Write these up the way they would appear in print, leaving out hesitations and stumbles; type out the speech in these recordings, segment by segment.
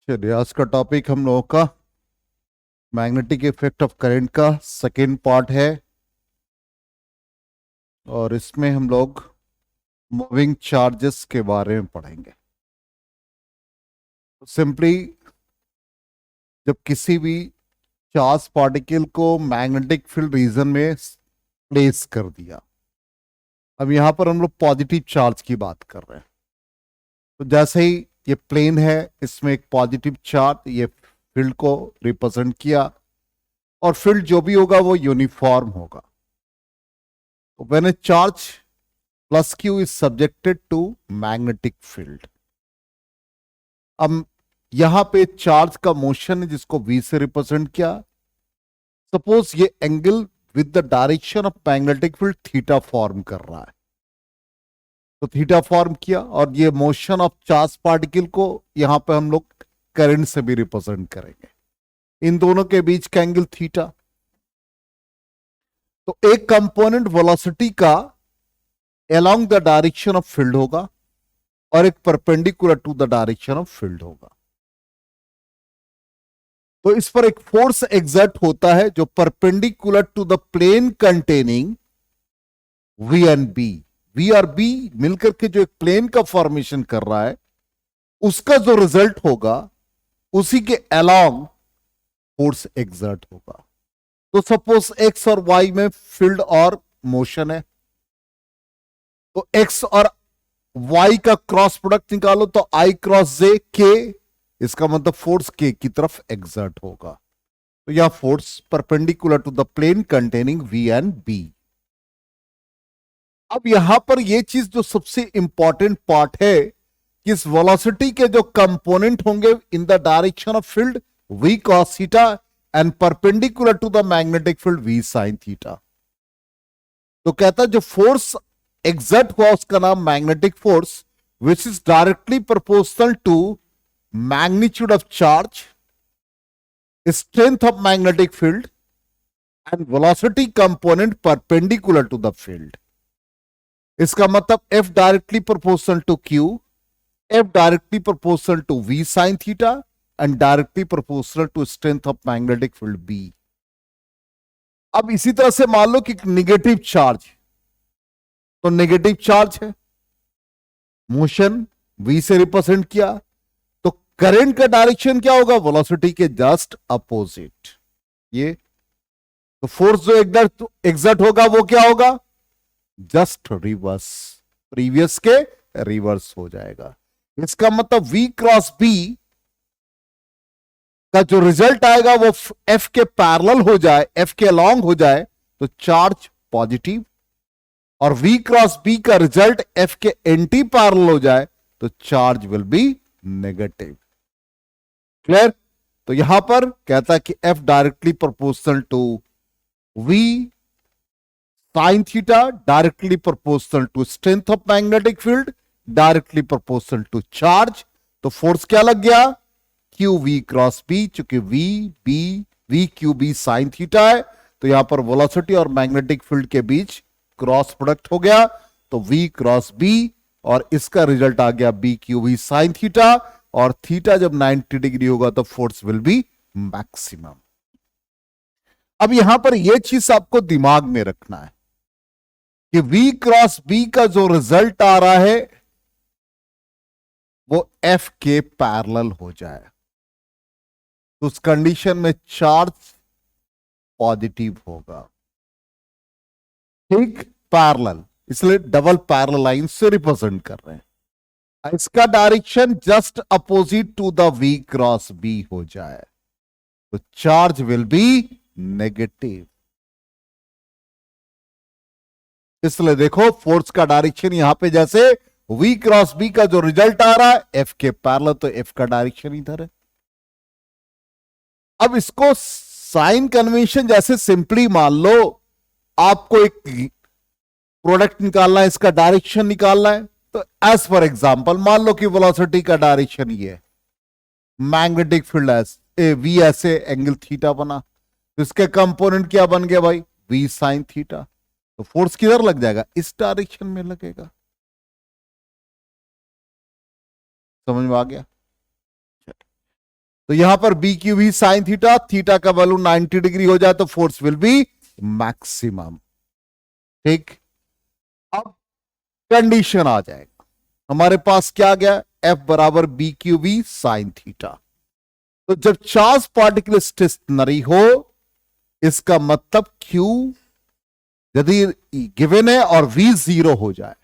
चलिए, आज का टॉपिक हम लोगों का मैग्नेटिक इफेक्ट ऑफ करंट का सेकेंड पार्ट है। और इसमें हम लोग मूविंग चार्जेस के बारे में पढ़ेंगे। सिंपली, जब किसी भी चार्ज पार्टिकल को मैग्नेटिक फील्ड रीजन में प्लेस कर दिया, अब यहां पर हम लोग पॉजिटिव चार्ज की बात कर रहे हैं। तो जैसे ही ये प्लेन है, इसमें एक पॉजिटिव चार्ज ये फील्ड को रिप्रेजेंट किया, और फील्ड जो भी होगा वो यूनिफॉर्म होगा। When a charge plus q is subjected to magnetic field। अब यहां पे चार्ज का मोशन है जिसको v से रिप्रेजेंट किया। सपोज ये angle with the direction of magnetic field theta form कर रहा है, तो थीटा फॉर्म किया, और ये मोशन ऑफ चार्ज पार्टिकल को यहां पे हम लोग करंट से भी रिप्रेजेंट करेंगे। इन दोनों के बीच का एंगल थीटा। तो एक कंपोनेंट वेलोसिटी का along the direction of field होगा, और एक perpendicular to the direction of field होगा। तो इस पर एक फोर्स एग्जर्ट होता है जो perpendicular to the plane containing V and B. V और बी मिलकर के जो एक प्लेन का फॉर्मेशन कर रहा है, उसका जो रिजल्ट होगा उसी के अलोंग फोर्स एग्जर्ट होगा। तो सपोज एक्स और वाई में फील्ड और मोशन है, तो एक्स और वाई का क्रॉस प्रोडक्ट निकालो तो आई क्रॉस जे के, इसका मतलब फोर्स के की तरफ एग्जर्ट होगा। तो यह force perpendicular to the plane containing V and B. अब यहां पर यह चीज जो सबसे इंपॉर्टेंट पार्ट है कि इस वेलोसिटी के जो कंपोनेंट होंगे in the direction of field V cos theta and perpendicular to the magnetic field V sine theta. तो कहता है जो फोर्स एग्जर्ट हुआ उसका नाम magnetic force, which is directly proportional to magnitude of charge, strength of magnetic field and velocity component perpendicular to the field. इसका मतलब F directly proportional to Q, F directly proportional to V sine theta and directly proportional to strength of magnetic field B। अब इसी तरह से मान लो कि negative charge, तो negative charge है, मोशन v से रिप्रेजेंट किया, तो करंट का डायरेक्शन क्या होगा? वेलोसिटी के जस्ट अपोजिट। ये तो फोर्स जो एग्जर्ट होगा वो क्या होगा? जस्ट रिवर्स, प्रीवियस के रिवर्स हो जाएगा। इसका मतलब v क्रॉस b का जो रिजल्ट आएगा वो f के पैरेलल हो जाए, f के अलॉन्ग हो जाए तो चार्ज पॉजिटिव, और v क्रॉस b का रिजल्ट f के एंटी पैरेलल हो जाए तो charge will be negative. Clear? तो यहां पर कहता है कि f directly proportional to v sine theta, directly proportional to strength of magnetic field, directly proportional to charge. तो फोर्स क्या लग गया? Q V cross B. चूंकि V Q B sine theta है, तो यहां पर वेलोसिटी और मैग्नेटिक फील्ड के बीच क्रॉस प्रोडक्ट हो गया, तो v क्रॉस b, और इसका रिजल्ट आ गया b Q V sine theta, और थीटा जब 90 डिग्री होगा तो फोर्स विल बी मैक्सिमम। अब यहां पर यह चीज आपको दिमाग में रखना है कि v क्रॉस b का जो रिजल्ट आ रहा है वो f के पैरेलल हो जाए, तो उस कंडीशन में चार्ज पॉजिटिव होगा। ठीक, पैरेलल, इसलिए डबल पैरेलल लाइन से रिप्रेजेंट कर रहे हैं। इसका direction just opposite to the v cross b हो जाए तो चार्ज विल बी नेगेटिव। इसलिए देखो फोर्स का डायरेक्शन यहां पे जैसे v क्रॉस b का जो रिजल्ट आ रहा है f के पैरेलल, तो f का डायरेक्शन इधर है। अब इसको साइन कन्वेंशन जैसे सिंपली मान लो आपको एक प्रोडक्ट निकालना है, इसका डायरेक्शन निकालना है, तो एज फॉर एग्जांपल मान लो कि वेलोसिटी का डायरेक्शन ये है, मैग्नेटिक फील्ड वी ऐसे एंगल थीटा बना, तो इसके कंपोनेंट क्या बन गया भाई? V sine theta. तो फोर्स किधर लग जाएगा? इस डायरेक्शन में लगेगा। समझ में आ गया? तो यहां पर B Q V sine theta, theta का वैल्यू 90 डिग्री हो जाए तो फोर्स विल बी मैक्सिमम। ठीक, अब कंडीशन आ जाएगा हमारे पास, क्या आ गया, एफ बराबर B Q V sine theta. तो जब चार्ज पार्टिकल स्टेशनरी हो, इसका मतलब क्यू यदि गिवन है और वी जीरो हो जाए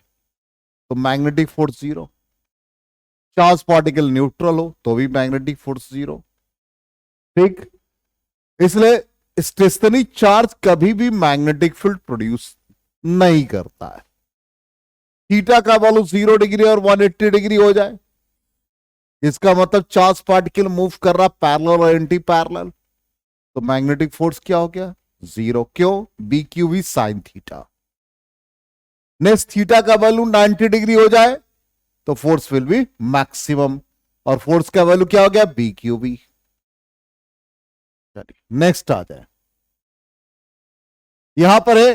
तो magnetic force zero. Charge particle neutral हो तो भी मैग्नेटिक फोर्स जीरो। ठीक, इसलिए स्टेशनरी चार्ज कभी भी मैग्नेटिक फील्ड प्रोड्यूस नहीं करता है। थीटा का वैल्यू 0 डिग्री और 180 डिग्री हो जाए, इसका मतलब चार्ज पार्टिकल मूव कर रहा पैरेलल और एंटी पैरेलल, तो मैग्नेटिक फोर्स क्या हो गया, जीरो। क्यों, B Q V sine theta. Next, theta का वैल्यू 90 डिग्री हो जाए तो फोर्स विल बी मैक्सिमम, और फोर्स का वैल्यू क्या हो गया, बी क्यू वी। नेक्स्ट आ जाए, यहां पर है,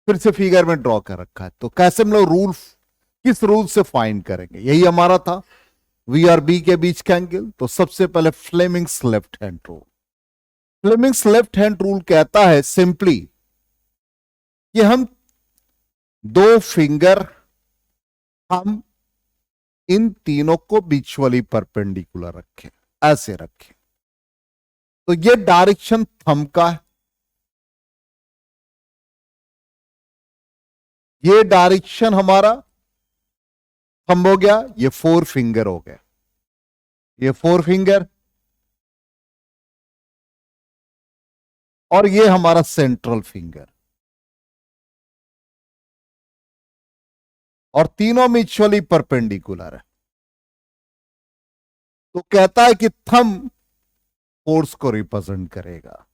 फिर से फिगर में ड्रॉ कर रखा है, तो कैसे हम लोग रूल, किस रूल से फाइंड करेंगे, यही हमारा था, वी और बी के बीच का एंगल। तो सबसे पहले Fleming's left hand rule. Fleming's left hand rule कहता है सिंपली कि हम दो फिंगर, हम इन तीनों को म्यूचुअली परपेंडिकुलर रखें, ऐसे रखें। तो ये डायरेक्शन थंब का है, ये डायरेक्शन हमारा थंब हो गया, ये फोर फिंगर हो गया, ये फोर फिंगर, और ये हमारा सेंट्रल फिंगर, और तीनों म्यूचुअली परपेंडिकुलर है। तो कहता है कि थंब फोर्स को रिप्रेजेंट करेगा,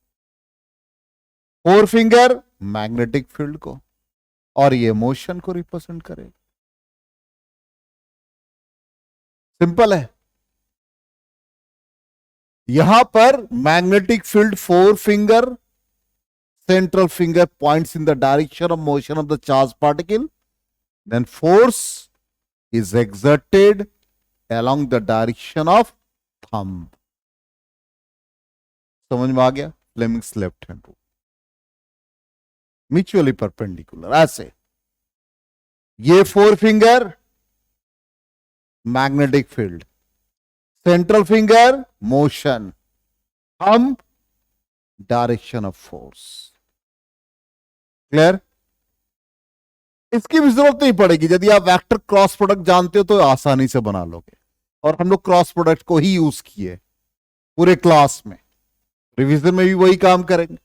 फोर फिंगर मैग्नेटिक फील्ड को, और ये मोशन को रिप्रेजेंट करेगा। सिंपल है। यहां पर magnetic field four finger, central finger points in the direction of motion of the charged particle, then force is exerted along the direction of thumb. समझ में आ गया, Fleming's left hand rule, mutually perpendicular, ऐसे ये four finger magnetic field, central finger motion, thumb direction of force. Clear, इसकी भी जरूरत नहीं पड़ेगी, यदि आप वेक्टर क्रॉस प्रोडक्ट जानते हो तो आसानी से बना लोगे, और हम लोग क्रॉस प्रोडक्ट को ही यूज किए पूरे क्लास में, रिवीजन में भी वही काम करेंगे।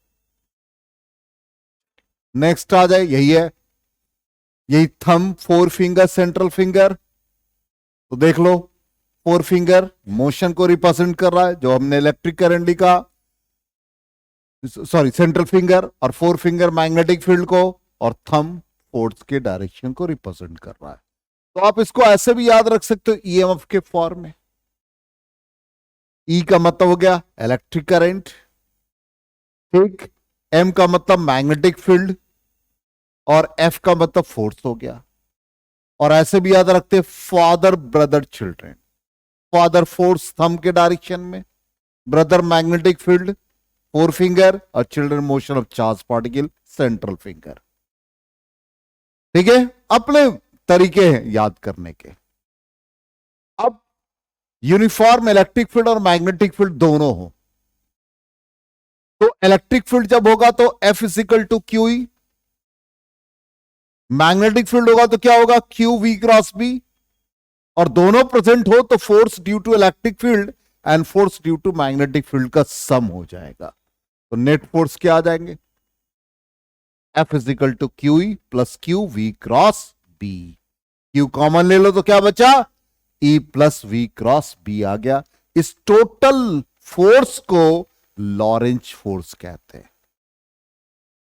नेक्स्ट आ जाए, यही है, यही thumb, four finger, central finger, तो देख लो, फोर फिंगर मोशन को रिप्रेजेंट कर रहा है, जो हमने इलेक्ट्रिक करंट लिखा, सॉरी सेंट्रल फिंगर, और फोर फिंगर मैग्नेटिक फील्ड को, और थंब फोर्स के डायरेक्शन को रिप्रेजेंट कर रहा है। तो आप इसको ऐसे भी याद रख सकते हो ईएमएफ के फॉर्म में। ई का मतलब हो गया इलेक्ट्रिक करंट, ठीक, एम का मतलब मैग्नेटिक फील्ड, और एफ का मतलब फोर्स हो गया। और ऐसे भी याद रखते father brother children, father force thumb के डायरेक्शन में, brother magnetic field forefinger, और children motion of charge particle central finger. ठीक है, अपने तरीके हैं याद करने के। अब यूनिफॉर्म इलेक्ट्रिक फील्ड और मैग्नेटिक फील्ड दोनों हो, तो इलेक्ट्रिक फील्ड जब होगा तो F equal to Q E, magnetic field होगा तो क्या होगा, क्यू वी क्रॉस बी, और दोनों प्रेजेंट हो तो force due to electric field and force due to magnetic field का सम हो जाएगा। तो नेट फोर्स क्या आ जाएंगे, F equal to Q E plus Q V cross B. Q common ले लो तो क्या बचा, E plus V cross B आ गया। इस टोटल फोर्स को लॉरेंज फोर्स कहते हैं।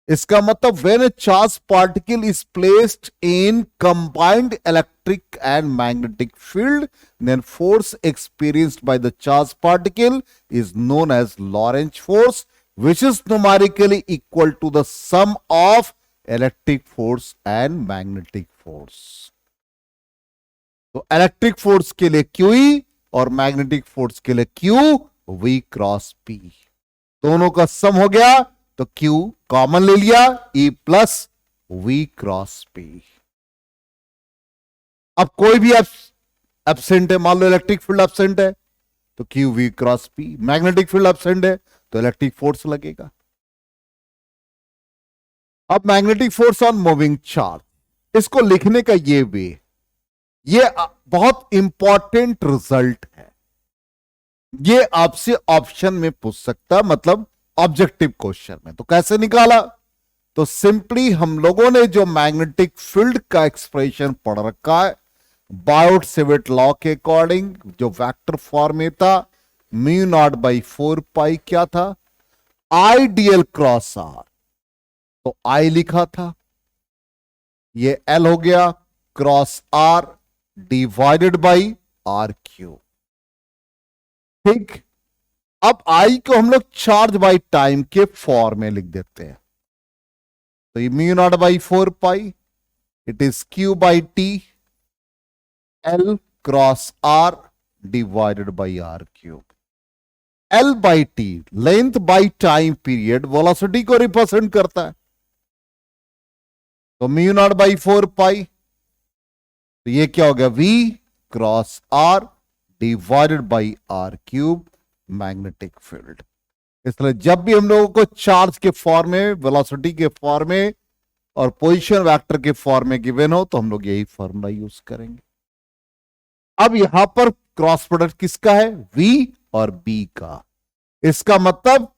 इसका मतलब when a charge particle is placed in combined electric and magnetic field, then force experienced by the charge particle is known as Lorentz force, which is numerically equal to the sum of electric force and magnetic force. तो electric force के लिए QE और magnetic force के लिए Q V cross P, दोनों का sum हो गया तो Q कॉमन ले लिया, E plus V cross P। अब कोई भी एब्सेंट है, मान लो इलेक्ट्रिक फील्ड एब्सेंट है तो Q V cross P, magnetic field absent है तो इलेक्ट्रिक फोर्स लगेगा। अब magnetic force on moving charge, इसको लिखने का ये वे, ये बहुत इंपॉर्टेंट रिजल्ट है, ये आपसे ऑप्शन में पूछ सकता, मतलब ऑब्जेक्टिव क्वेश्चन में। तो कैसे निकाला, तो सिंपली हम लोगों ने जो मैग्नेटिक फील्ड का एक्सप्रेशन पढ़ रखा है बायोट-सेविट लॉ के अकॉर्डिंग, जो वेक्टर फॉर्म में था म्यू नॉट बाई 4 पाई क्या था, आइडियल क्रॉस आर, तो आई लिखा था, ये एल हो गया cross R divided by R cube. ठीक, अब आई को हम लोग चार्ज बाई टाइम के फॉर्म में लिख देते हैं, तो ये mu naught by 4 pi, it is Q by T L cross R divided by R cube. L by T length by time period velocity को रिप्रेजेंट करता है, तो म्यू नॉट बाई 4 पाई, तो ये क्या हो गया V cross R divided by R cube magnetic field. इसलिए जब भी हम लोगों को चार्ज के फॉर्म में, वेलोसिटी के फॉर्म में और पोजीशन वेक्टर के फॉर्म में गिवन हो तो हम लोग यही फॉर्मूला यूज करेंगे। अब यहां पर क्रॉस प्रोडक्ट किसका है, V और B का, इसका मतलब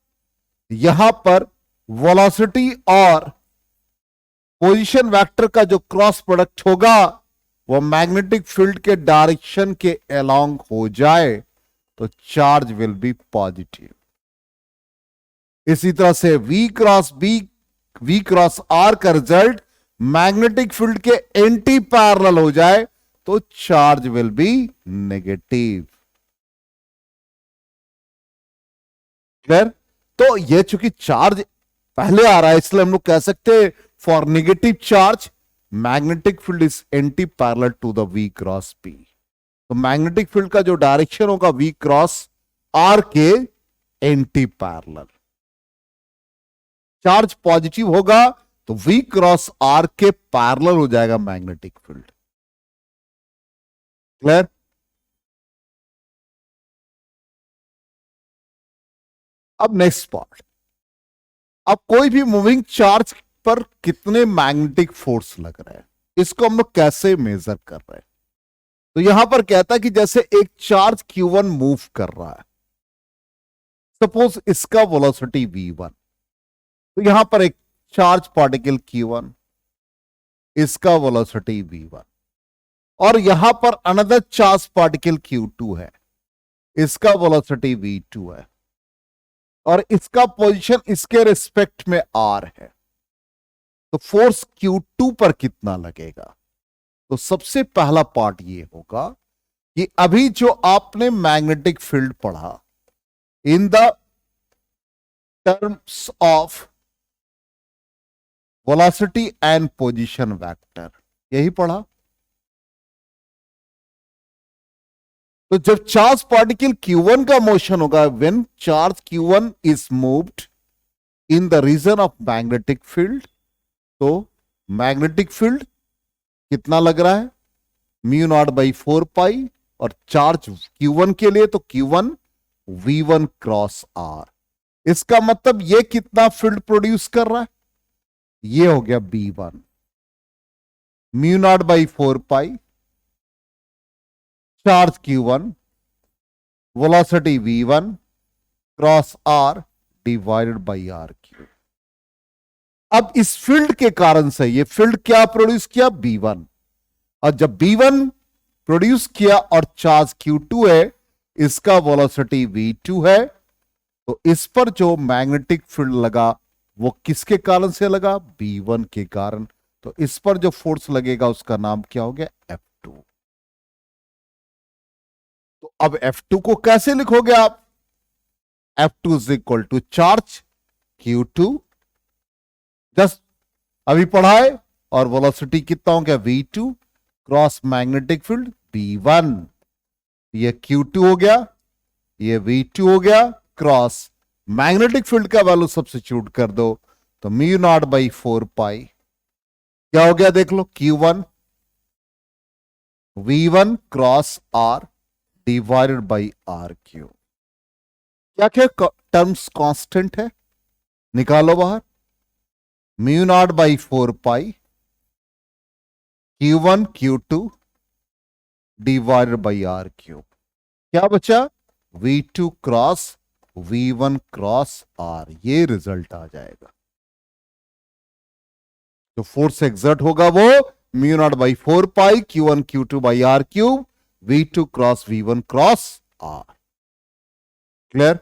यहां पर वेलोसिटी और पोजीशन वेक्टर का जो क्रॉस प्रोडक्ट होगा वो मैग्नेटिक फील्ड के डायरेक्शन के अलोंग हो जाए तो चार्ज विल बी पॉजिटिव। इसी तरह से V क्रॉस R का रिजल्ट मैग्नेटिक फील्ड के एंटी पैरेलल हो जाए तो charge will be negative. Clear? तो ये चूंकि चार्ज पहले आ रहा है इसलिए हम लोग कह सकते हैं for negative charge magnetic field is anti parallel to the V cross P। तो मैग्नेटिक फील्ड का जो डायरेक्शन होगा V क्रॉस R के एंटी पैरेलल, चार्ज पॉजिटिव होगा तो V क्रॉस R के पैरेलल हो जाएगा मैग्नेटिक फील्ड। क्लियर? अब नेक्स्ट पार्ट, अब कोई भी मूविंग चार्ज पर कितने मैग्नेटिक फोर्स लग रहे हैं इसको हम लोग कैसे मेजर कर रहे हैं। तो यहां पर कहता है कि जैसे एक चार्ज Q1 मूव कर रहा है, सपोज इसका वेलोसिटी V1, तो यहां पर एक चार्ज पार्टिकल Q1, इसका वेलोसिटी V1, और यहां पर अनदर चार्ज पार्टिकल Q2 है, इसका वेलोसिटी V2 है, और इसका पोजीशन इसके रिस्पेक्ट में R है, तो फोर्स Q2 पर कितना लगेगा। तो सबसे पहला पार्ट ये होगा कि अभी जो आपने मैग्नेटिक फील्ड पढ़ा in the terms of velocity and position vector, यही पढ़ा। तो जब चार्ज पार्टिकल Q1 का मोशन होगा, when charge Q1 is moved in the region of magnetic field, तो मैग्नेटिक फील्ड कितना लग रहा है, म्यू नॉट बाई 4 पाई, और चार्ज Q1 के लिए तो Q1 V1 क्रॉस R। इसका मतलब ये कितना फील्ड प्रोड्यूस कर रहा है, ये हो गया B1 mu naught by 4 pi, charge Q1, velocity V1 cross R divided by R cube. अब इस फील्ड के कारण से ये फील्ड क्या प्रोड्यूस किया, B1, और जब B1 प्रोड्यूस किया और चार्ज Q2 है, इसका वेलोसिटी V2 है, तो इस पर जो मैग्नेटिक फील्ड लगा वो किसके कारण से लगा, B1 के कारण, तो इस पर जो फोर्स लगेगा उसका नाम क्या हो गया, F2। तो अब F2 को कैसे लिखोगे आप, F2 is equal to charge Q2 just अभी पढ़ा है, और वेलोसिटी कितना हो गया V2 cross magnetic field B1। ये Q2 हो गया, ये V2 हो गया, क्रॉस मैग्नेटिक फील्ड का वैल्यू सब्स्टिट्यूट कर दो तो म्यू नॉट बाई 4 पाई क्या हो गया देख लो, Q1 V1 cross R divided by R cube. क्या क्या टर्म्स कांस्टेंट है, निकालो बाहर, mu naught by 4 pi Q1 Q2 divided by R cube. क्या बचा, V2 cross V1 cross R, ये रिजल्ट आ जाएगा। तो फोर्स एक्सर्ट होगा वो mu naught by 4 pi Q1 Q2 by R cube V2 cross V1 cross R। Clear?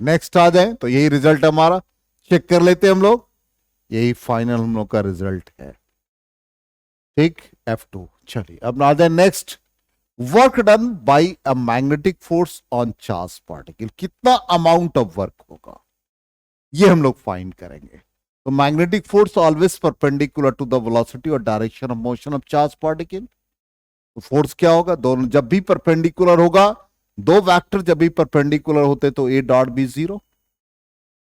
Next आ जाए तो यही रिजल्ट हमारा, चेक कर लेते हैं हम लोग, यही फाइनल हम लोग का रिजल्ट है। ठीक, F2। चलिए अब आ जाए next, work done by a magnetic force on charge particle, कितना अमाउंट ऑफ वर्क होगा ये हम लोग फाइंड करेंगे। तो magnetic force always perpendicular to the velocity और direction of motion of charge particle. तो फोर्स क्या होगा, दोनों जब भी परपेंडिकुलर होगा, दो वेक्टर जब भी परपेंडिकुलर होते तो ए डॉट बी जीरो,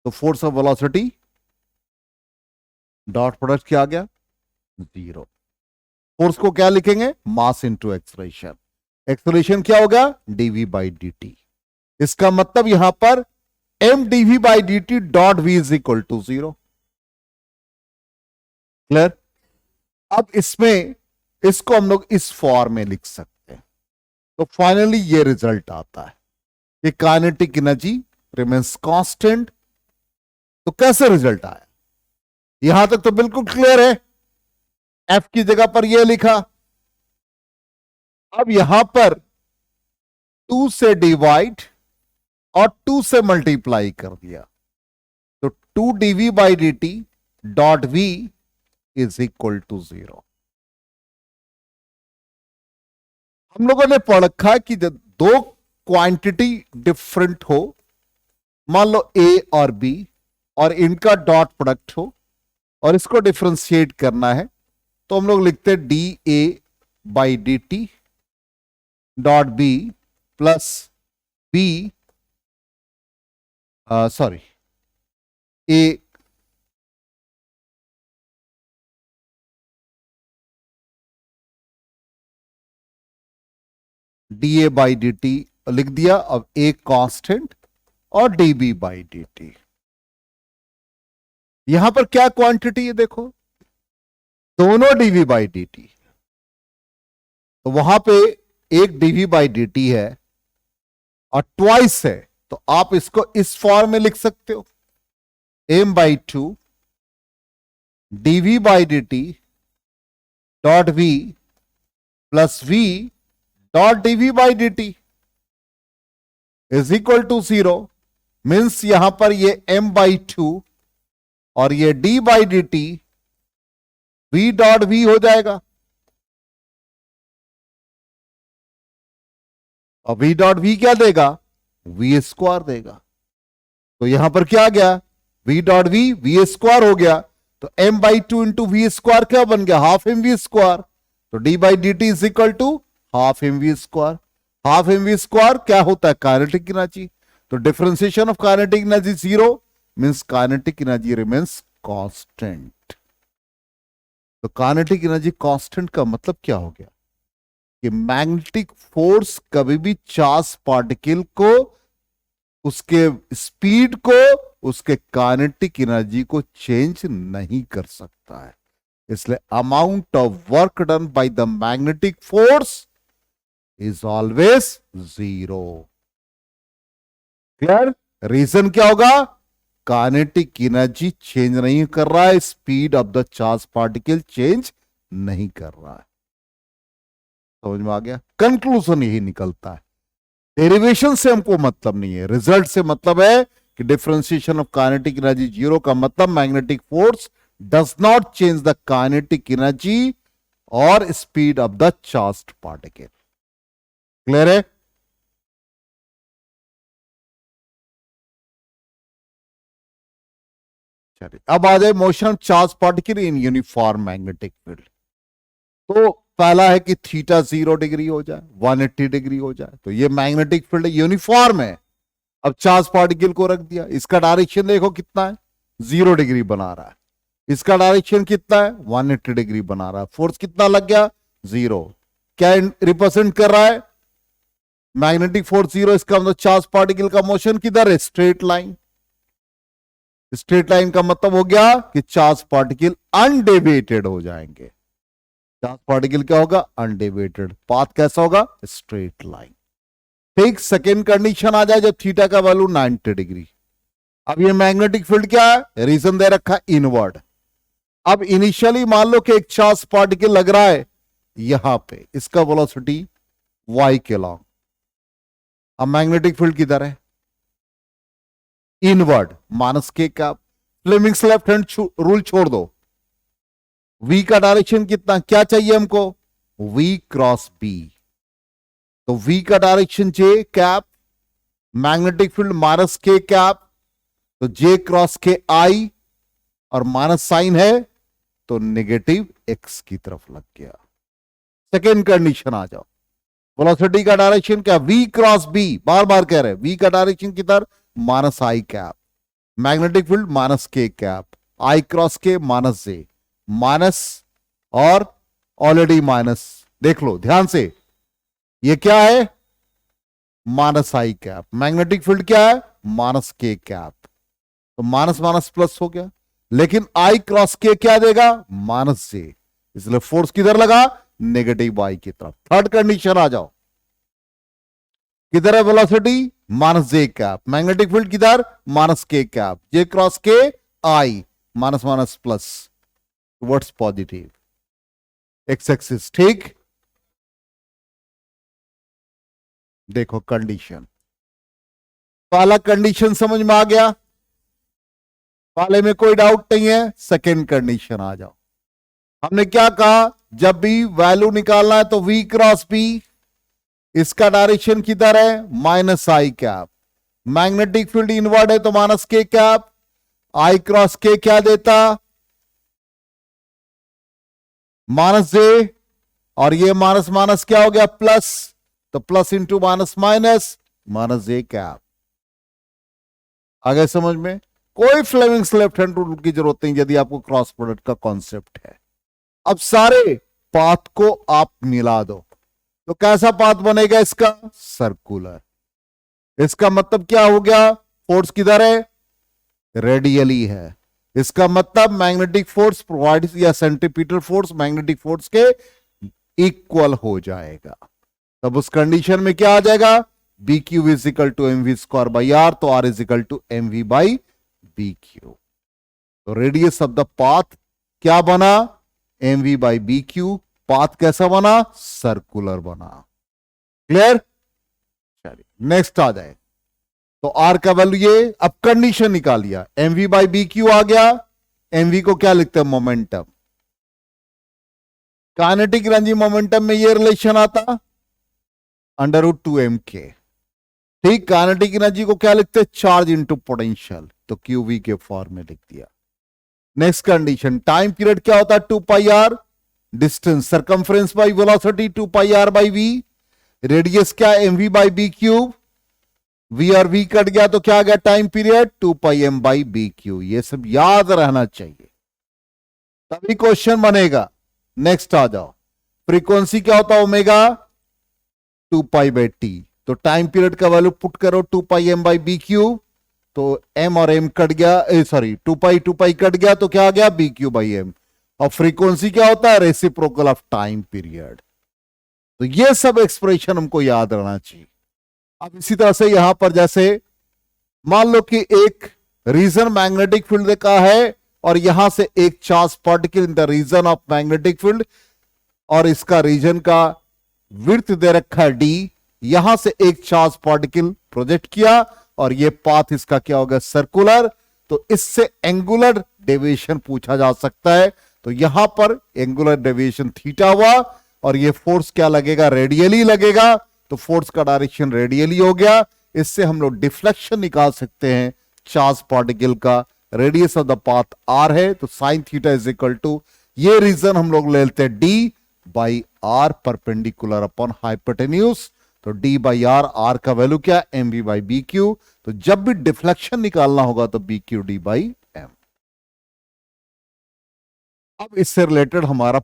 तो force of velocity dot product क्या आ गया, जीरो। फोर्स को क्या लिखेंगे, मास इंटू एक्सलेरेशन, एक्सलेरेशन क्या होगा, डीवी बाई डी टी। इसका मतलब यहां पर M DV by D T dot V is equal to zero. Clear? अब इसमें इसको हम लोग इस फॉर्म में लिख सकते हैं, तो फाइनली ये रिजल्ट आता है कि काइनेटिक एनर्जी रिमेन्स कांस्टेंट। तो कैसे रिजल्ट आया, यहां तक तो बिल्कुल क्लियर है, एफ की जगह पर यह लिखा। अब यहां पर 2 से डिवाइड और 2 से मल्टीप्लाई कर दिया, तो 2 DV by D T dot V is equal to zero. हम लोगों ने पढ़ रखा है कि जब दो क्वांटिटी डिफरेंट हो, मान लो ए और बी, और इनका डॉट प्रोडक्ट हो और इसको डिफरेंशिएट करना है, तो हम लोग लिखते हैं D A by D T dot B plus B, sorry A D A by D T लिख दिया। अब ए कांस्टेंट और D B by D T, यहां पर क्या क्वांटिटी है देखो, दोनों डीवी बाई डी टी, तो वहां पे एक डीवी बाई डी टी है और ट्वाइस है, तो आप इसको इस फॉर्म में लिख सकते हो, M by two DV by D T dot V plus V dot DV by D T is equal to zero. Means यहां पर ये एम बाई टू और ये D by D T V dot V हो जाएगा, और we dot we क्या देगा, वी स्क्वायर देगा। तो यहां पर क्या आ गया, V dot V V square हो गया, तो M by two into V square क्या बन गया, हाफ एम वी स्क्वायर। तो D by D T is equal to half M V square. Half M V square क्या होता है, काइनेटिक एनर्जी। तो differentiation of kinetic energy zero, means kinetic energy remains constant. तो kinetic energy constant का मतलब क्या हो गया कि मैग्नेटिक फोर्स कभी भी चार्ज पार्टिकल को, उसके स्पीड को, उसके काइनेटिक एनर्जी को चेंज नहीं कर सकता है। इसलिए amount of work done by the magnetic force is always zero. Clear? Reason क्या होगा, काइनेटिक एनर्जी चेंज नहीं कर रहा है, speed of the charge particle change नहीं कर रहा है। समझ में आ गया? कंक्लूजन यही निकलता है, डेरिवेशन से हमको मतलब नहीं है, रिजल्ट से मतलब है कि differentiation of kinetic energy zero का मतलब magnetic force does not change the kinetic energy और speed of the charged particle. Clear है? चलिए अब आ जाए motion of charge particle in uniform magnetic field. तो पहला है कि थीटा 0 डिग्री हो जाए, 180 डिग्री हो जाए, तो ये मैग्नेटिक फील्ड यूनिफॉर्म है। अब चार्ज पार्टिकल को रख दिया, इसका डायरेक्शन देखो कितना है, 0 डिग्री बना रहा है। इसका डायरेक्शन कितना है, 180 डिग्री बना रहा है। फोर्स कितना लग गया, 0। क्या रिप्रेजेंट कर रहा है, मैग्नेटिक फोर्स 0। इसका मतलब चार्ज पार्टिकल का मोशन किधर है, स्ट्रेट लाइन। स्ट्रेट लाइन का मतलब हो गया कि चार्ज पार्टिकल अनडेविएटेड हो जाएंगे। चार्ज पार्टिकल क्या होगा, अनडेविएटेड। पाथ कैसा होगा, स्ट्रेट लाइन। ठीक, सेकेंड कंडीशन आ जाए जब थीटा का वैल्यू 90 डिग्री। अब ये मैग्नेटिक फील्ड क्या है, रीजन दे रखा इनवर्ड। अब इनिशियली मान लो कि एक चार्ज पार्टिकल लग रहा है यहां पे, इसका वेलोसिटी y के लॉन्ग। अब मैग्नेटिक फील्ड किधर है, इनवर्ड, माइनस के का। फ्लेमिंग्स लेफ्ट हैंड रूल छोड़ दो। v का डायरेक्शन कितना, क्या चाहिए हमको, v क्रॉस b। तो v का direction j cap, magnetic field minus K cap, तो j क्रॉस के i, और माइनस साइन है तो नेगेटिव x की तरफ लग गया। सेकेंड कंडीशन आ जाओ, वेलोसिटी का डायरेक्शन क्या, v क्रॉस b, बार बार कह रहे हैं v का डायरेक्शन किधर, माइनस आई cap, magnetic field minus K cap, आई क्रॉस के माइनस जे, माइनस और ऑलरेडी माइनस। देख लो ध्यान से, ये क्या है, माइनस आई कैप, मैग्नेटिक फील्ड क्या है, माइनस के कैप, तो माइनस माइनस प्लस हो गया। लेकिन आई क्रॉस के क्या देगा, माइनस से, इसलिए फोर्स किधर लगा, नेगेटिव आई की तरफ। थर्ड कंडीशन आ जाओ, किधर है velocity, minus J cap, magnetic field किधर, minus K cap, J cross K I, minus minus plus towards positive, X axis. ठीक, देखो कंडीशन, पहला कंडीशन समझ में आ गया, पहले में कोई डाउट नहीं है। सेकेंड कंडीशन आ जाओ, हमने क्या कहा, जब भी वैल्यू निकालना है तो v क्रॉस b, इसका डायरेक्शन किधर है, माइनस आई कैप, मैग्नेटिक फील्ड इनवर्ड है तो माइनस के कैप, आई क्रॉस के क्या देता, माइनस जे, और ये माइनस माइनस क्या हो गया, प्लस, तो plus into minus minus, minus J cap. आगे समझ में, कोई फ्लेमिंग्स लेफ्ट हैंड रूल की जरूरत नहीं यदि आपको क्रॉस प्रोडक्ट का कॉन्सेप्ट है। अब सारे पाथ को आप मिला दो तो कैसा पाथ बनेगा इसका, सर्कुलर। इसका मतलब क्या हो गया, फोर्स किधर है, रेडियली है। इसका मतलब मैग्नेटिक फोर्स प्रोवाइड या सेंट्रीपिटल फोर्स मैग्नेटिक फोर्स के इक्वल हो जाएगा। तब उस कंडीशन में क्या आ जाएगा, B Q is equal to M V square by R, तो R is equal to M V by B Q. तो रेडियस ऑफ द पाथ क्या बना, M V by B Q. Path कैसा बना, सर्कुलर बना। क्लियर, चलिए next आ जाए। तो आर का वैल्यू ये, अब कंडीशन निकालिया, M V by B Q आ गया। एम वी को क्या लिखते हैं, मोमेंटम। काइनेटिक एनर्जी मोमेंटम में ये रिलेशन आता, अंडर रूट 2m के। ठीक, काइनेटिक एनर्जी को क्या लिखते हैं, चार्ज इंटू पोटेंशियल, तो क्यूवी के फॉर्म में लिख दिया। नेक्स्ट कंडीशन, टाइम पीरियड क्या होता है, 2 pi R, distance circumference by velocity 2 pi R by V, radius क्या, M V by B cube, V और वी कट गया तो क्या आ गया, time period 2 pi M by B Q. ये सब याद रहना चाहिए तभी क्वेश्चन बनेगा। नेक्स्ट आ जाओ, फ्रीक्वेंसी क्या होता है, ओमेगा 2 पाई बाई टी, तो टाइम पीरियड का वैल्यू पुट करो 2 pi M by B cube, तो एम और एम कट गया, सॉरी 2 पाई कट गया तो क्या आ गया, बी क्यू बाई एम। और फ्रीक्वेंसी क्या होता है, रेसिप्रोकल ऑफ टाइम पीरियड। तो ये सब एक्सप्रेशन हमको याद रहना चाहिए। अब इसी तरह से यहां पर जैसे मान लो कि एक रीजन मैग्नेटिक फील्ड का है और यहां से एक charge particle in the region of magnetic field, और इसका रीजन का विड्थ दे रखा है डी, यहां से एक चार्ज पार्टिकल प्रोजेक्ट किया और ये पाथ इसका क्या होगा, सर्कुलर। तो इससे एंगुलर डेविएशन पूछा जा सकता है। तो यहां पर एंगुलर डेविएशन थीटा हुआ और ये फोर्स क्या लगेगा, रेडियली लगेगा, तो फोर्स का डायरेक्शन रेडियली हो गया। इससे हम लोग डिफ्लेक्शन निकाल सकते हैं चार्ज पार्टिकल का। Radius of the path R है तो sine theta is equal to, ये रीजन हम लोग ले लेते हैं D by R perpendicular upon hypotenuse. तो डी बाई आर, आर का वैल्यू क्या, M V by B Q. तो जब भी डिफ्लेक्शन निकालना होगा तो B Q D by M. अब इससे रिलेटेड हमारा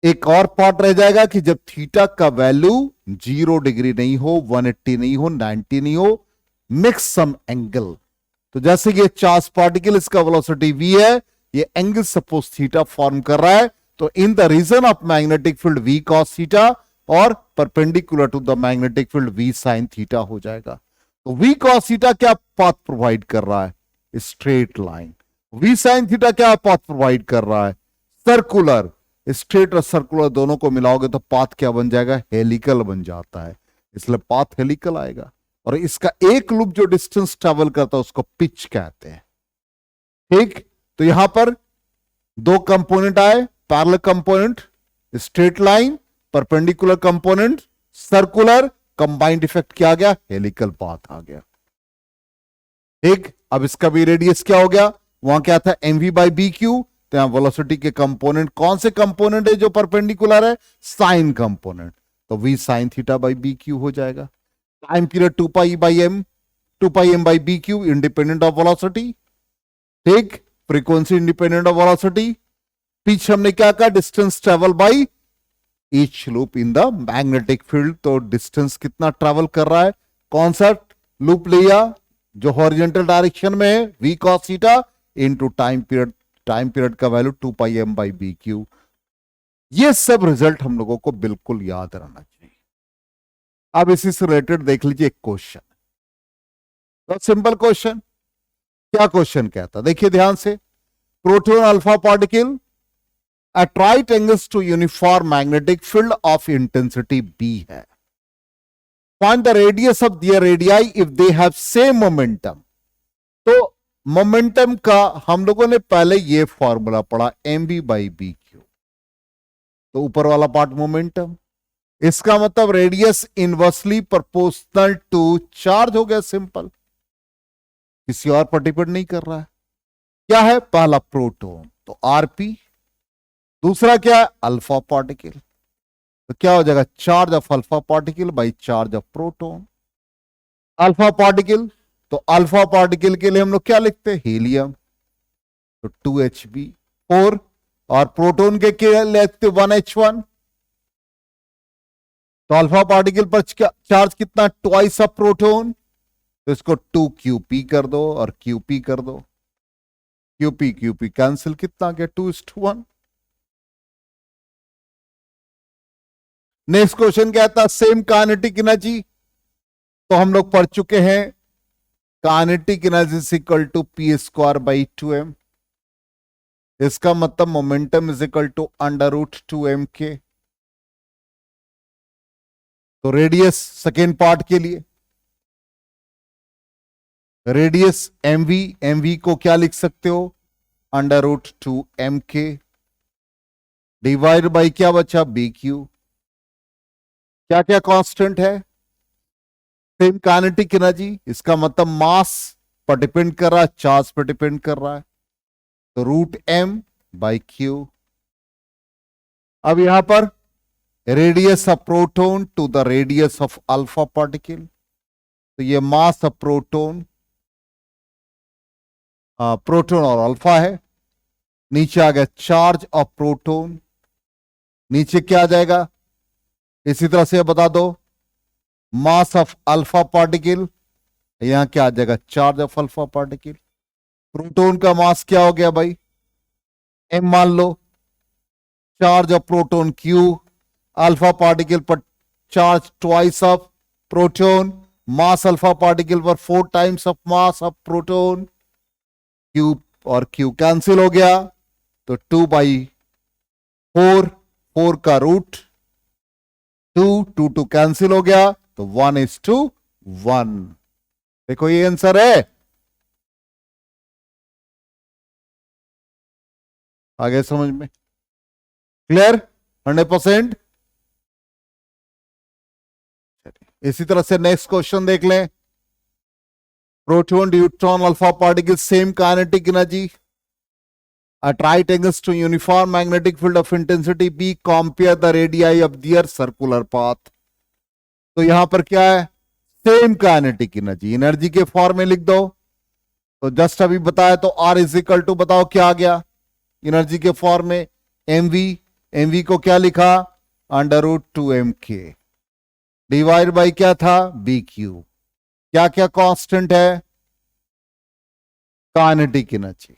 एक और पार्ट रह जाएगा कि जब थीटा का वैल्यू 0 डिग्री नहीं हो, 180 नहीं हो, 90 नहीं हो, मिक्स सम एंगल। तो जैसे कि ये चार्ज पार्टिकल, इसका वेलोसिटी v है, ये एंगल सपोज थीटा फॉर्म कर रहा है, तो in the region of magnetic field v cos theta और perpendicular to the magnetic field v sin theta हो जाएगा। तो v cos थीटा क्या पाथ प्रोवाइड कर रहा है, straight line. v sin theta क्या पाथ प्रोवाइड कर रहा है, सर्कुलर। स्ट्रेट और सर्कुलर दोनों को मिलाओगे तो पाथ क्या बन जाएगा, हेलिकल बन जाता है, इसलिए पाथ हेलिकल आएगा। और इसका एक लूप जो डिस्टेंस ट्रेवल करता है उसको पिच कहते हैं। ठीक, तो यहां पर दो कंपोनेंट आए, parallel component straight line, perpendicular component circular, combined effect क्या आ गया, हेलिकल पाथ आ गया। ठीक, अब इसका भी रेडियस क्या हो गया, वहां क्या था M V by B Q, तो यहां वेलोसिटी के कंपोनेंट कौन से कंपोनेंट है जो परपेंडिकुलर है, साइन कंपोनेंट। तो V sine theta by B Q हो जाएगा। Time period 2 pi by M, 2 pi M by B Q, independent of velocity. ठीक, frequency independent of velocity. Pitch हमने क्या कहा, distance travel by each loop in the magnetic field. तो distance कितना travel कर रहा है, कौन सा लूप लिया जो हॉरिजॉन्टल डायरेक्शन में है, v cos theta into time period, time period का value 2 pi M by B Q. ये सब रिजल्ट हम लोगों को बिल्कुल याद रहना चाहिए। अब इसी से रिलेटेड देख लीजिए एक क्वेश्चन, तो सिंपल क्वेश्चन। क्या क्वेश्चन कहता, देखिए ध्यान से। Proton alpha particle at right angles to uniform magnetic field of intensity B है। Find the radius of their radii if they have same momentum। तो मोमेंटम का हम लोगों ने पहले ये फॉर्मूला पढ़ा, M B by B Q. तो ऊपर वाला पार्ट मोमेंटम, इसका मतलब radius inversely proportional to charge हो गया, सिंपल, किसी और पर डिपेंड नहीं कर रहा है। क्या है, पहला प्रोटॉन तो आरपी, दूसरा क्या है अल्फा पार्टिकल, तो क्या हो जाएगा charge of alpha particle by charge of proton. Alpha particle, तो अल्फा पार्टिकल के लिए हम लोग क्या लिखते हैं, हीलियम, तो 2Hb4, और प्रोटॉन के लिए लिखते 1H1। तो अल्फा पार्टिकल पर चार्ज कितना, ट्वाइस ऑफ प्रोटॉन, तो इसको 2Qp कर दो और Qp कर दो, Qp Qp कैंसिल, कितना आ गया 2:1। नेक्स्ट क्वेश्चन कहता है सेम काइनेटिक एनर्जी, तो हम लोग पढ़ चुके हैं kinetic energy is equal to P square by 2m। इसका मतलब momentum is equal to √2m के। तो रेडियस सेकेंड पार्ट के लिए, रेडियस mv, mv को क्या लिख सकते हो, √2m के डिवाइड बाई क्या बचा, बी क्यू। क्या क्या कांस्टेंट है, सेम काइनेटिक एनर्जी, इसका मतलब मास पर डिपेंड कर रहा है, चार्ज पर डिपेंड कर रहा है, तो √m बाई क्यू। अब यहां पर radius of proton to the radius of alpha particle, तो ये मास ऑफ प्रोटॉन, प्रोटॉन और अल्फा है। नीचे आ गया चार्ज ऑफ प्रोटॉन, नीचे क्या आ जाएगा, इसी तरह से बता दो मास ऑफ अल्फा पार्टिकल, यहां क्या आ जाएगा charge of alpha particle. Proton का मास क्या हो गया भाई, m मान लो, charge of proton q, alpha particle पर charge twice of proton, mass alpha particle पर 4 times of mass of proton, q और q कैंसिल हो गया, तो 2/4, 4 का रूट 2 कैंसिल हो गया, तो 1:1। देखो ये आंसर है। आगे समझ में क्लियर, 100%। इसी तरह से नेक्स्ट क्वेश्चन देख लें। Proton, neutron, alpha particle same kinetic energy, at right angles to uniform magnetic field of intensity P, compare the radii of their circular path. तो यहां पर क्या है, सेम काइनेटिक एनर्जी, एनर्जी के फॉर्म में लिख दो। तो जस्ट अभी बताया, तो R इज इक्वल टू, बताओ क्या आ गया एनर्जी के फॉर्म में, mv, mv को क्या लिखा, √2mk डिवाइड बाई क्या था, bq। क्या क्या कांस्टेंट है, काइनेटिक एनर्जी,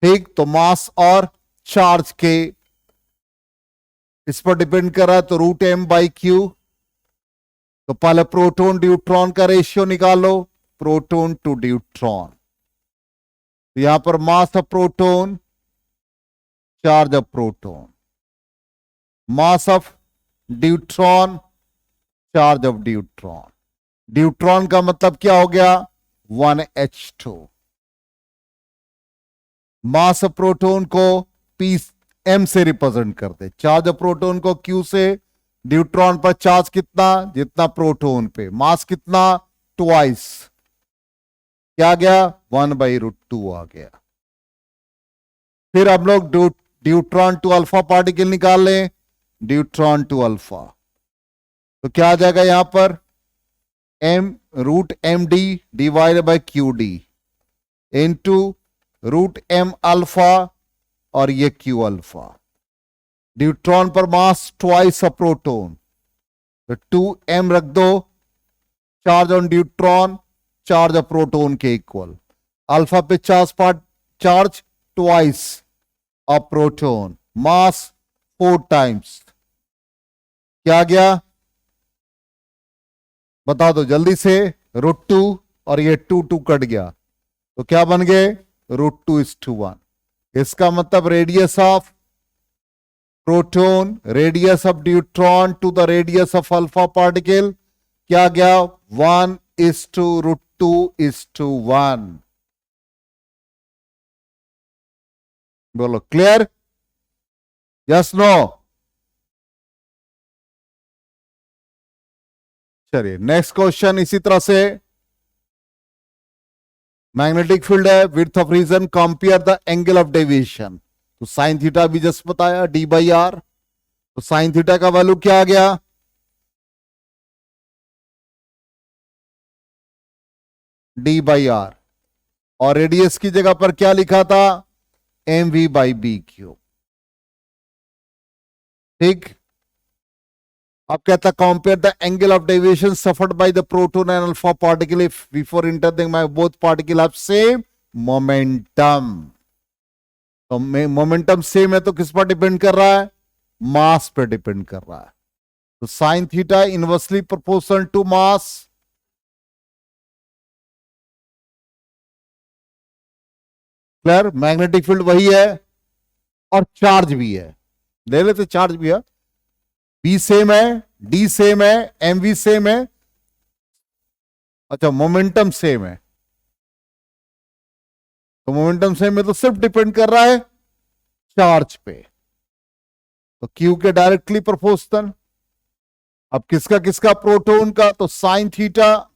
ठीक। तो मास और चार्ज के इस पर डिपेंड कर रहा है, तो √m/q। तो पहले प्रोटॉन न्यूट्रॉन का रेशियो निकालो, प्रोटॉन टू न्यूट्रॉन। तो यहां पर मास of proton, charge of proton, mass of neutron, charge of neutron. Neutron का मतलब क्या हो गया, 1h2। मास ऑफ प्रोटॉन को P m से रिप्रेजेंट करते, चार्ज ऑफ प्रोटॉन को Q से। न्यूट्रॉन पर चार्ज कितना, जितना प्रोटॉन पे, मास कितना, ट्वाइस, क्या आ गया, 1/√2 आ गया। फिर हम लोग न्यूट्रॉन टू अल्फा पार्टिकल निकाल लें, न्यूट्रॉन टू अल्फा। तो क्या आ जाएगा यहां पर, √md divide by QD into √m alpha और ये Q अल्फा। न्यूट्रॉन पर मास ट्वाइस ऑफ प्रोटॉन, तो 2m रख दो, charge on neutron charge of proton के इक्वल। अल्फा पे charge twice of proton, mass 4 times, क्या आ गया, बता दो जल्दी से, √2 और ये 2 कट गया, तो क्या बन गए, √2:1। इसका मतलब radius of proton, radius of neutron to the radius of alpha particle क्या गया, 1:√2:1। बोलो क्लियर, यस नो। चलिए नेक्स्ट क्वेश्चन इसी तरह से, मैग्नेटिक फील्ड है, width of region, compare the angle of deviation. तो साइन थीटा भी जस्ट बताया, d/r। तो साइन थीटा का वैल्यू क्या आ गया, d/r, और रेडियस की जगह पर क्या लिखा था, mv/bq, ठीक। अब कहता compare the angle of deviation suffered by the proton and alpha particle if before interlinking my both particle have same momentum. तो मोमेंटम सेम है तो किस पर डिपेंड कर रहा है, मास पे डिपेंड कर रहा है। तो sine theta inversely proportional to mass, clear. Magnetic field वही है और चार्ज भी है, ले लेते चार्ज भी है, B सेम है, D सेम है, mv सेम है, अच्छा मोमेंटम सेम है। तो मोमेंटम सेम है तो सिर्फ डिपेंड कर रहा है चार्ज पे, तो Q के डायरेक्टली प्रोपोर्शनल। अब किसका किसका, प्रोटॉन का, तो साइन थीटा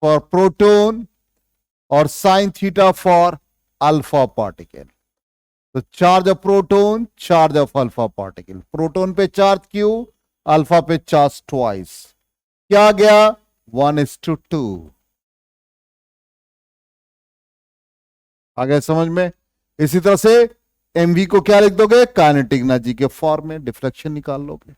फॉर प्रोटॉन और sine theta for alpha particle. तो charge of proton, charge of alpha particle, proton पे चार्ज Q, अल्फा पे चार्ज ट्वाइस, क्या गया, 1:2। आ गया समझ में। इसी तरह से mv को क्या लिख दोगे, काइनेटिक एनर्जी के फॉर्म में, डिफ्लेक्शन निकाल लोगे।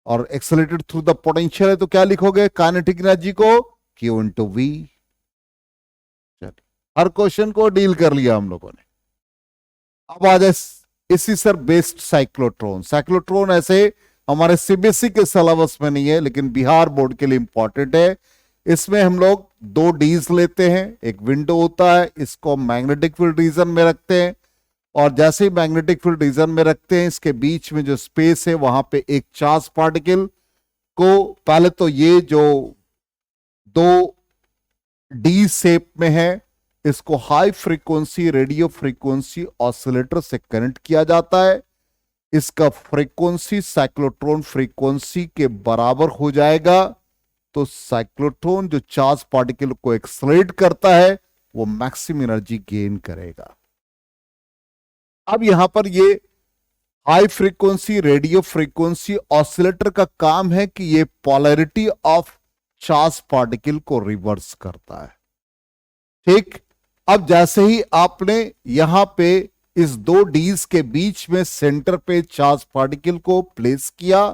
और एक्सेलरेटेड थ्रू द पोटेंशियल है तो क्या लिखोगे, काइनेटिक एनर्जी को Q × V। हर क्वेश्चन को डील कर लिया हम लोगों ने। अब आ जाए इसी सर बेस्ड साइक्लोट्रॉन। साइक्लोट्रॉन ऐसे हमारे सीबीएसई के सिलेबस में नहीं है लेकिन बिहार बोर्ड के लिए इंपॉर्टेंट है। इसमें हम लोग 2 डीज लेते हैं, एक विंडो होता है, इसको मैग्नेटिक फील्ड रीजन में रखते हैं, और जैसे ही मैग्नेटिक फील्ड रीजन में रखते हैं इसके बीच में जो स्पेस है वहां पे एक चार्ज पार्टिकल को, पहले तो ये जो 2 डी शेप में है इसको high frequency radio frequency oscillator से कनेक्ट किया जाता है। इसका फ्रीक्वेंसी साइक्लोट्रॉन फ्रीक्वेंसी के बराबर हो जाएगा, तो साइक्लोट्रॉन जो चार्ज पार्टिकल को एक्सलेट करता है वो मैक्सिमम एनर्जी गेन करेगा। अब यहां पर ये high frequency radio frequency oscillator का काम है कि ये पोलैरिटी ऑफ चार्ज पार्टिकल को रिवर्स करता है। ठीक, अब जैसे ही आपने यहां पे इस दो डीज के बीच में सेंटर पे चार्ज पार्टिकल को प्लेस किया,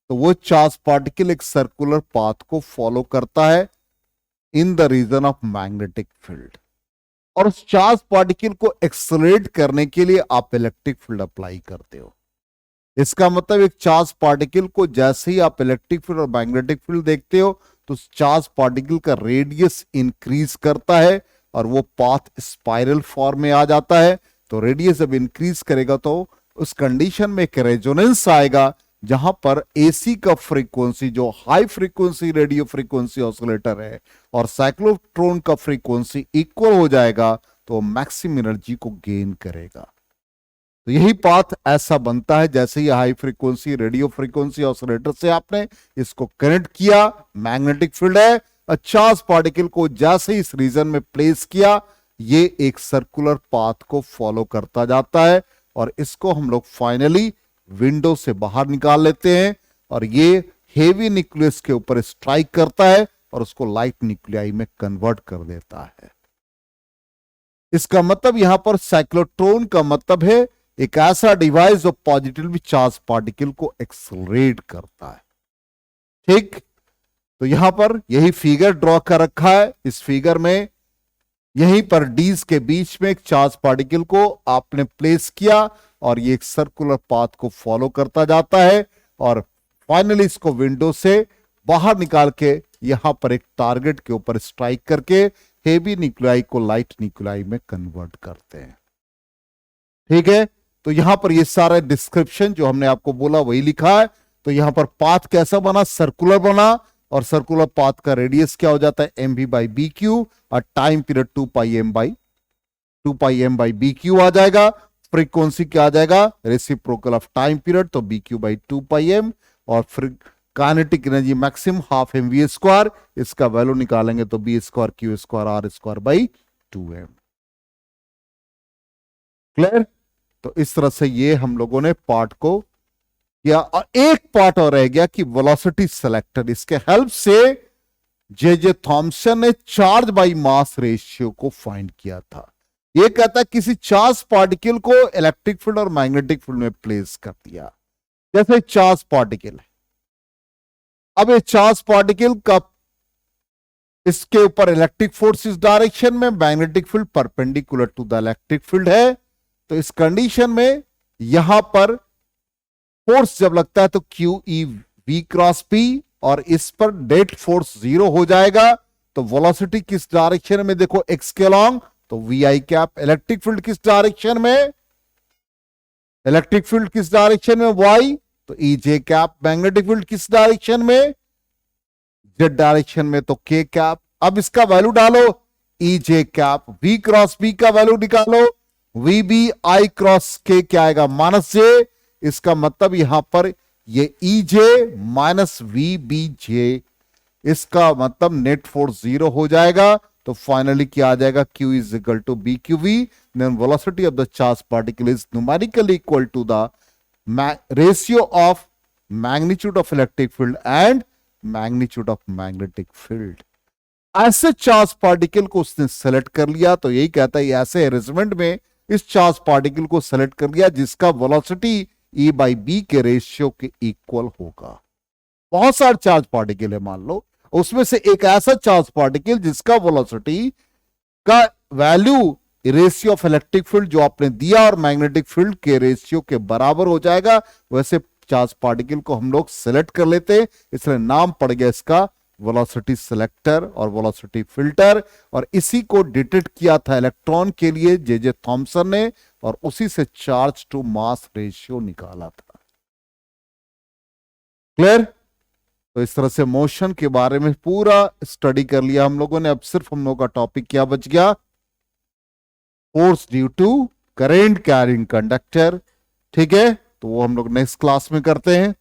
तो वो चार्ज पार्टिकल एक सर्कुलर पाथ को फॉलो करता है in the region of magnetic field, और उस चार्ज पार्टिकल को एक्सलरेट करने के लिए आप इलेक्ट्रिक फील्ड अप्लाई करते हो। इसका मतलब एक चार्ज पार्टिकल को जैसे ही आप इलेक्ट्रिक फील्ड और मैग्नेटिक फील्ड देखते हो तो चार्ज पार्टिकल का रेडियस इंक्रीज करता है और वो पाथ स्पाइरल फॉर्म में आ जाता है। तो रेडियस जब इंक्रीज करेगा तो उस कंडीशन में एक रेजोनेंस आएगा जहां पर एसी का फ्रीक्वेंसी जो high frequency radio frequency oscillator है और साइक्लोट्रॉन का फ्रीक्वेंसी इक्वल हो जाएगा तो मैक्सिमम एनर्जी को गेन करेगा। तो यही पाथ ऐसा बनता है जैसे ही high frequency radio frequency oscillator से आपने इसको कनेक्ट किया, मैग्नेटिक फील्ड है, चार्ज पार्टिकल को जैसे ही इस रीजन में प्लेस किया ये एक सर्कुलर पाथ को फॉलो करता जाता है और इसको हम लोग फाइनली विंडो से बाहर निकाल लेते हैं और ये हेवी न्यूक्लियस के ऊपर स्ट्राइक करता है और उसको लाइट न्यूक्लियाई में कन्वर्ट कर देता है। इसका मतलब यहां पर साइक्लोट्रॉन का मतलब है एक ऐसा डिवाइस जो पॉजिटिवली चार्ज पार्टिकल को एक्सलरेट करता है। ठीक, तो यहां पर यही फिगर ड्रॉ कर रखा है। इस फिगर में यहीं पर डीज के बीच में एक चार्ज पार्टिकल को आपने प्लेस किया और ये एक सर्कुलर पाथ को फॉलो करता जाता है और फाइनली इसको विंडो से बाहर निकाल के यहां पर एक टारगेट के ऊपर स्ट्राइक करके हेवी न्यूक्लियाई को लाइट न्यूक्लियाई में कन्वर्ट करते हैं। ठीक है, तो यहां पर ये सारा डिस्क्रिप्शन जो हमने आपको बोला वही लिखा है। तो यहां पर पाथ कैसा बना, सर्कुलर बना और सर्कुलर पाथ का रेडियस क्या हो जाता है M V by B Q और time period 2 pi M by B Q आ जाएगा। फ्रीक्वेंसी क्या आ जाएगा, रेसिप्रोकल ऑफ टाइम पीरियड, तो B Q by 2 pi M और kinetic energy maximum half M V square, इसका वैल्यू निकालेंगे तो B square Q square R square by 2m। Clear? तो इस तरह से ये हम लोगों ने पार्ट को किया और एक पार्ट और रह गया कि वेलोसिटी सेलेक्टर। इसके हेल्प से जे थॉमसन ने चार्ज बाई मास रेशियो को फाइंड किया था। ये कहता है किसी चार्ज पार्टिकल को इलेक्ट्रिक फील्ड और मैग्नेटिक फील्ड में प्लेस कर दिया, जैसे चार्ज पार्टिकल है। अब ये चार्ज पार्टिकल का इसके ऊपर इलेक्ट्रिक फोर्स इस डायरेक्शन में, magnetic field perpendicular to the electric field है। तो इस कंडीशन में यहां पर फोर्स जब लगता है तो Q E V cross P और इस पर डेट फोर्स 0 हो जाएगा। तो वेलोसिटी किस डायरेक्शन में, देखो एक्स के अलॉन्ग, तो V I cap. Electric field किस डायरेक्शन में, इलेक्ट्रिक फील्ड किस डायरेक्शन में, वाई, तो E J cap. Magnetic field किस डायरेक्शन में, जेड डायरेक्शन में, तो के कैप। अब इसका वैल्यू डालो E J cap, V cross B का वैल्यू निकालो, V B I cross K क्या आएगा, -j। इसका मतलब यहां पर ये E J minus V B J, इसका मतलब नेट फोर्स 0 हो जाएगा। तो फाइनली क्या आ जाएगा, Q is equal to B Q V, then velocity of the charge particle is numerically equal to the ratio of magnitude of electric field and magnitude of magnetic field. ऐसे charge particle को उसने select कर लिया। तो यही कहता है ऐसे अरेंजमेंट में इस चार्ज पार्टिकल को सेलेक्ट कर लिया जिसका वेलोसिटी E बाई बी के रेशियो के इक्वल होगा। बहुत सारे चार्ज पार्टिकल है मान लो, उसमें से एक ऐसा चार्ज पार्टिकल जिसका वेलोसिटी का value ratio of electric field जो आपने दिया और मैग्नेटिक फील्ड के रेशियो के बराबर हो जाएगा, वैसे चार्ज पार्टिकल को हम लोग सेलेक्ट कर लेते हैं। इसलिए नाम पड़ गया इसका वेलोसिटी सेलेक्टर और वेलोसिटी फिल्टर। और इसी को डिटेक्ट किया था इलेक्ट्रॉन के लिए जे थॉमसन ने और उसी से चार्ज टू मास रेशियो निकाला था। क्लियर? तो इस तरह से मोशन के बारे में पूरा स्टडी कर लिया हम लोगों ने। अब सिर्फ हम लोगों का टॉपिक क्या बच गया, force due to current carrying conductor. ठीक है, तो वो हम लोग नेक्स्ट क्लास में करते हैं।